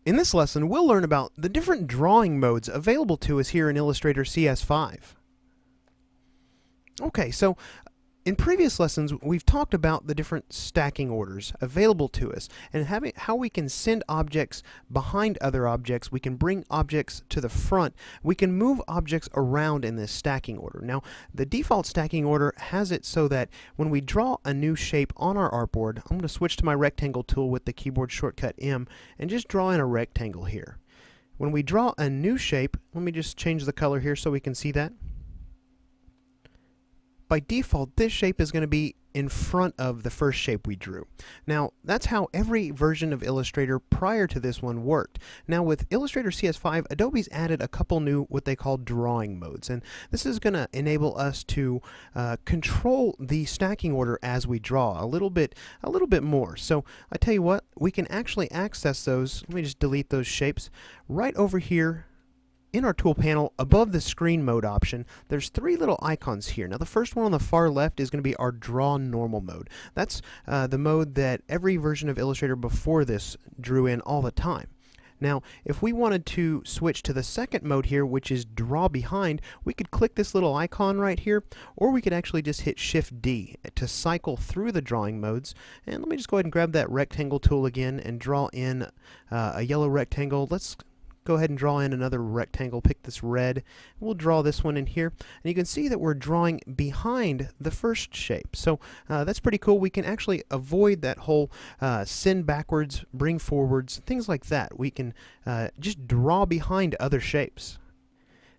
In this lesson, we'll learn about the different drawing modes available to us here in Illustrator CS5. Okay, so in previous lessons, we've talked about the different stacking orders available to us and how we can send objects behind other objects. We can bring objects to the front. We can move objects around in this stacking order. Now, the default stacking order has it so that when we draw a new shape on our artboard, I'm going to switch to my rectangle tool with the keyboard shortcut M and just draw in a rectangle here. When we draw a new shape, let me just change the color here so we can see that. By default, this shape is going to be in front of the first shape we drew. Now, that's how every version of Illustrator prior to this one worked. Now, with Illustrator CS5, Adobe's added a couple new what they call drawing modes, and this is going to enable us to control the stacking order as we draw a little bit more. So, I tell you what, we can actually access those. Let me just delete those shapes right over here. In our tool panel, above the screen mode option, there's three little icons here. Now, the first one on the far left is going to be our draw normal mode. That's the mode that every version of Illustrator before this drew in all the time. Now, if we wanted to switch to the second mode here, which is draw behind, we could click this little icon right here, or we could actually just hit Shift D to cycle through the drawing modes. And let me just go ahead and grab that rectangle tool again and draw in a yellow rectangle. Let's go ahead and draw in another rectangle. Pick this red. We'll draw this one in here. And you can see that we're drawing behind the first shape. So that's pretty cool. We can actually avoid that whole send backwards, bring forwards, things like that. We can just draw behind other shapes.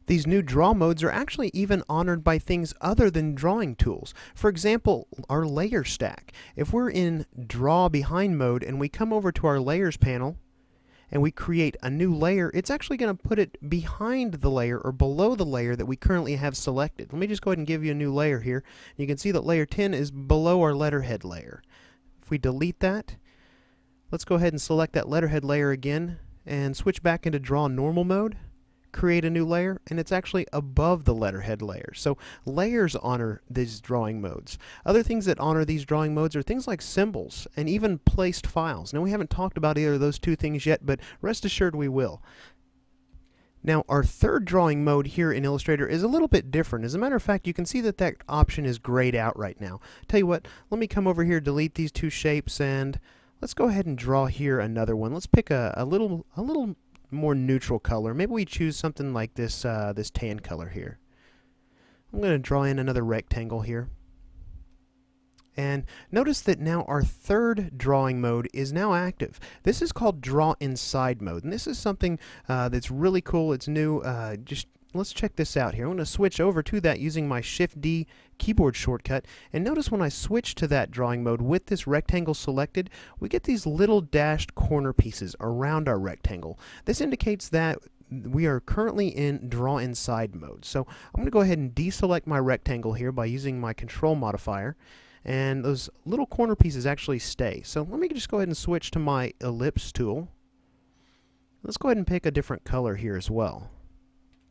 These new draw modes are actually even honored by things other than drawing tools. For example, our layer stack. If we're in draw behind mode and we come over to our layers panel, and we create a new layer, it's actually going to put it behind the layer or below the layer that we currently have selected. Let me just go ahead and give you a new layer here. You can see that layer 10 is below our letterhead layer. If we delete that, let's go ahead and select that letterhead layer again and switch back into draw normal mode. Create a new layer, and it's actually above the letterhead layer. So layers honor these drawing modes. Other things that honor these drawing modes are things like symbols and even placed files. Now, we haven't talked about either of those two things yet, but rest assured we will. Now, our third drawing mode here in Illustrator is a little bit different. As a matter of fact, you can see that that option is grayed out right now. Tell you what, let me come over here, delete these two shapes, and let's go ahead and draw here another one. Let's pick a little more neutral color. Maybe we choose something like this this tan color here. I'm going to draw in another rectangle here. And notice that now our third drawing mode is now active. This is called draw inside mode, and this is something that's really cool. It's new. Just let's check this out here. I'm going to switch over to that using my Shift D keyboard shortcut, and notice when I switch to that drawing mode with this rectangle selected, we get these little dashed corner pieces around our rectangle. This indicates that we are currently in draw inside mode. So I'm going to go ahead and deselect my rectangle here by using my control modifier, and those little corner pieces actually stay. So let me just go ahead and switch to my ellipse tool. Let's go ahead and pick a different color here as well.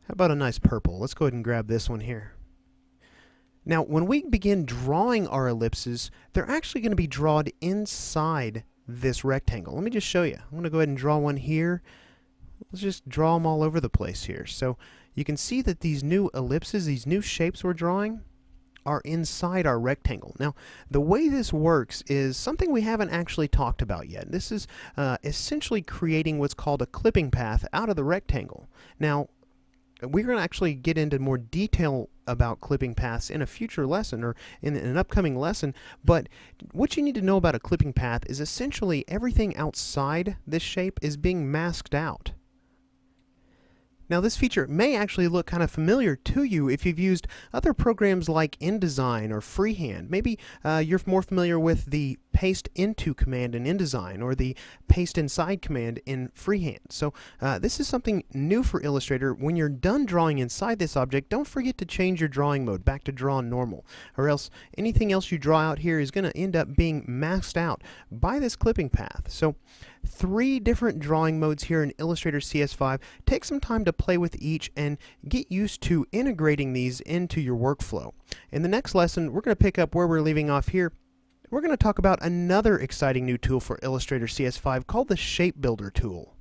How about a nice purple? Let's go ahead and grab this one here. Now, when we begin drawing our ellipses, they're actually going to be drawn inside this rectangle. Let me just show you. I'm going to go ahead and draw one here. Let's just draw them all over the place here. So you can see that these new ellipses, these new shapes we're drawing, are inside our rectangle. Now, the way this works is something we haven't actually talked about yet. This is essentially creating what's called a clipping path out of the rectangle. Now, we're going to actually get into more detail about clipping paths in a future lesson or in an upcoming lesson, but what you need to know about a clipping path is essentially everything outside this shape is being masked out. Now, this feature may actually look kind of familiar to you if you've used other programs like InDesign or Freehand. Maybe you're more familiar with the paste into command in InDesign or the paste inside command in Freehand. So this is something new for Illustrator. When you're done drawing inside this object, don't forget to change your drawing mode back to draw normal, or else anything else you draw out here is going to end up being masked out by this clipping path. So 3 different drawing modes here in Illustrator CS5. Take some time to play with each and get used to integrating these into your workflow. In the next lesson, we're going to pick up where we're leaving off here. We're going to talk about another exciting new tool for Illustrator CS5 called the Shape Builder tool.